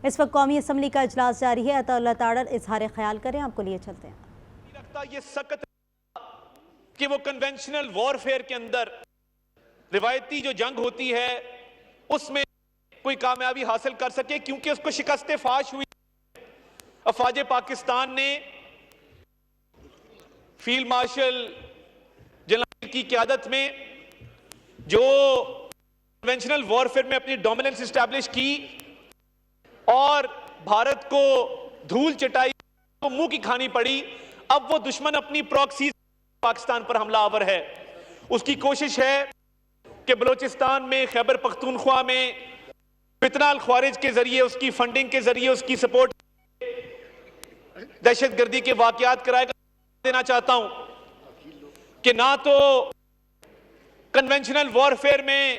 इस वक्त कौमी असम्बली का इजलास जारी है। अताउल्लाह ताड़र इजहार ख्याल करें, आपको लिए चलते हैं। लगता ये सख्त कि वो कन्वेंशनल वॉरफेयर के अंदर रिवायती जो जंग होती है उसमें कोई कामयाबी हासिल कर सके, क्योंकि उसको शिकस्त फाश हुई। अफवाज पाकिस्तान ने फील्ड मार्शल जनरल की क़यादत में जो कन्वेंशनल वॉरफेयर में अपनी डोमिनेंस इस्टेब्लिश की और भारत को धूल चटाई को मुंह की खानी पड़ी। अब वो दुश्मन अपनी प्रॉक्सी पाकिस्तान पर हमला आवर है। उसकी कोशिश है कि बलोचिस्तान में, खैबर पख्तूनख्वा में फितना अल ख्वारिज के जरिए, उसकी फंडिंग के जरिए, उसकी सपोर्ट दहशतगर्दी के वाकयात कराएगा। देना चाहता हूं कि ना तो कन्वेंशनल वॉरफेयर में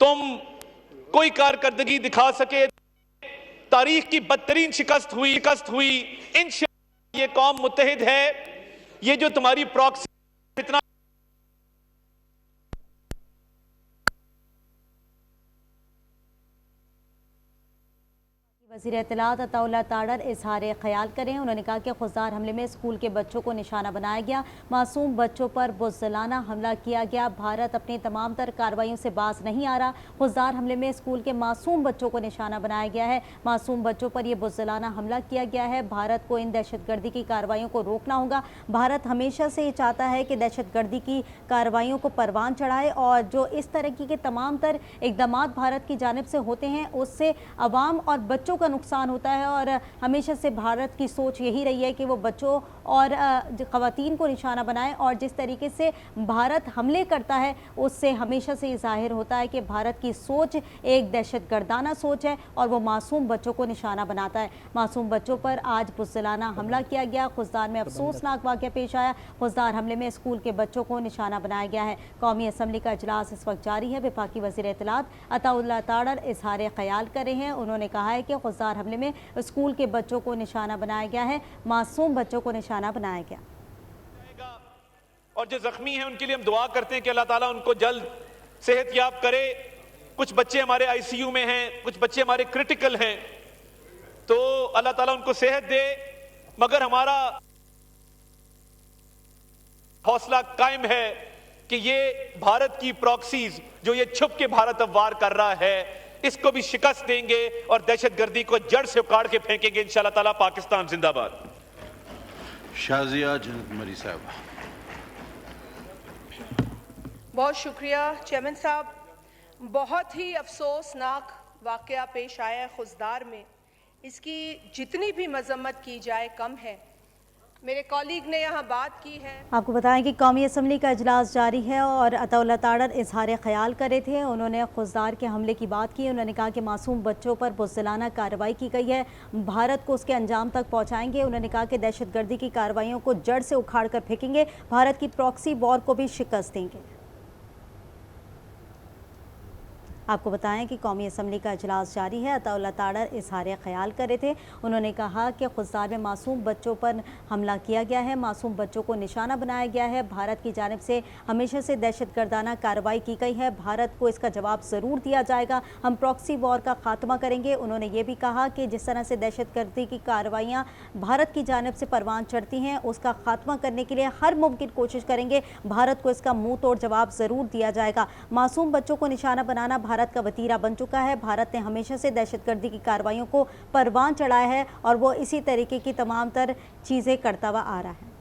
तुम कोई कारकर्दगी दिखा सके, तारीख की बदतरीन शिकस्त हुई। इंशाअल्लाह ये कौम मुत्तहिद है। ये जो तुम्हारी प्रॉक्सी फितना वज़ीर इत्तलात अताउल्लाह ताड़र इजहार ख्याल करें। उन्होंने कहा कि खुजदार हमले में स्कूल के बच्चों को निशाना बनाया गया, मासूम बच्चों पर बुज़दिलाना हमला किया गया। भारत अपनी तमाम तर कार्रवाइयों से बाज नहीं आ रहा। खुजदार हमले में स्कूल के मासूम बच्चों को निशाना बनाया गया है, मासूम बच्चों पर यह बुज़दिलाना हमला किया गया है। भारत को इन दहशतगर्दी की कार्रवाइयों को रोकना होगा। भारत हमेशा से ये चाहता है कि दहशतगर्दी की कार्रवाइयों को परवान चढ़ाए और जो इस तरह की तमाम तर इक़दाम भारत की जानिब से होते हैं उससे अवाम और बच्चों का नुकसान होता है। और हमेशा से भारत की सोच यही रही है कि वो बच्चों और ख़वातीन को निशाना बनाए। और जिस तरीके से भारत हमले करता है उससे हमेशा से ये ज़ाहिर होता है कि भारत की सोच एक दहशतगर्दाना सोच है और वो मासूम बच्चों को निशाना बनाता है। मासूम बच्चों पर आज बुज़दिलाना हमला किया गया। खुजदार में अफसोसनाक वाक़या पेश आया। खुजदार हमले में स्कूल के बच्चों को निशाना बनाया गया है। कौमी असम्बली का इजलास इस वक्त जारी है। वफाकी वज़ीर इत्तलात अताउल्लाह ताड़र इजहार ख्याल कर रहे हैं। उन्होंने कहा है कि खुजदार हमले में स्कूल के बच्चों को निशाना बनाया गया है, मासूम बच्चों को निशाना बनाया गया। और जो जख्मी हैं उनके लिए हम दुआ करते हैं कि अल्लाह ताला उनको जल्द सेहतयाब करे। कुछ बच्चे हमारे आईसीयू में हैं, कुछ बच्चे हमारे क्रिटिकल हैं, तो अल्लाह ताला उनको सेहत दे। मगर हमारा हौसला कायम है कि ये भारत की प्रॉक्सीज जो ये छुप के भारत अब वार कर रहा है, इसको भी शिकस्त देंगे और दहशतगर्दी को जड़ से उखाड़ के फेंकेंगे इंशाअल्लाह ताला। पाकिस्तान जिंदाबाद। शाजिया मरी साहब। बहुत शुक्रिया चेयरमैन साहब। बहुत ही अफसोसनाक वाक़या पेश आया है खुजदार में। इसकी जितनी भी मजम्मत की जाए कम है। मेरे कॉलीग ने यहाँ बात की है। आपको बताएं कि कौमी असम्बली का इजलास जारी है और अताउल्लाह ताड़र इजहार ख्याल कर रहे थे। उन्होंने खुजदार के हमले की बात की। उन्होंने कहा कि मासूम बच्चों पर बुज़दिलाना कार्रवाई की गई है, भारत को उसके अंजाम तक पहुँचाएंगे। उन्होंने कहा कि दहशतगर्दी की कार्रवाइयों को जड़ से उखाड़ कर फेंकेंगे, भारत की प्रॉक्सी वॉर को भी शिकस्त देंगे। आपको बताएं कि कौमी असम्बली का इजलास जारी है। अताउल्लाह ताड़र इजहार ख्याल कर रहे थे। उन्होंने कहा कि खुजदार में मासूम बच्चों पर हमला किया गया है, मासूम बच्चों को निशाना बनाया गया है। भारत की जानिब से हमेशा से दहशतगर्दाना कार्रवाई की गई है, भारत को इसका जवाब ज़रूर दिया जाएगा। हम प्रॉक्सी वॉर का खात्मा करेंगे। उन्होंने ये भी कहा कि जिस तरह से दहशतगर्दी की कार्रवाइयाँ भारत की जानिब से परवान चढ़ती हैं उसका खात्मा करने के लिए हर मुमकिन कोशिश करेंगे। भारत को इसका मुँह तोड़ जवाब ज़रूर दिया जाएगा। मासूम बच्चों को निशाना बनाना भारत का वतीरा बन चुका है। भारत ने हमेशा से दहशतगर्दी की कार्रवाइयों को परवान चढ़ाया है और वो इसी तरीके की तमाम तर चीज़ें करता हुआ आ रहा है।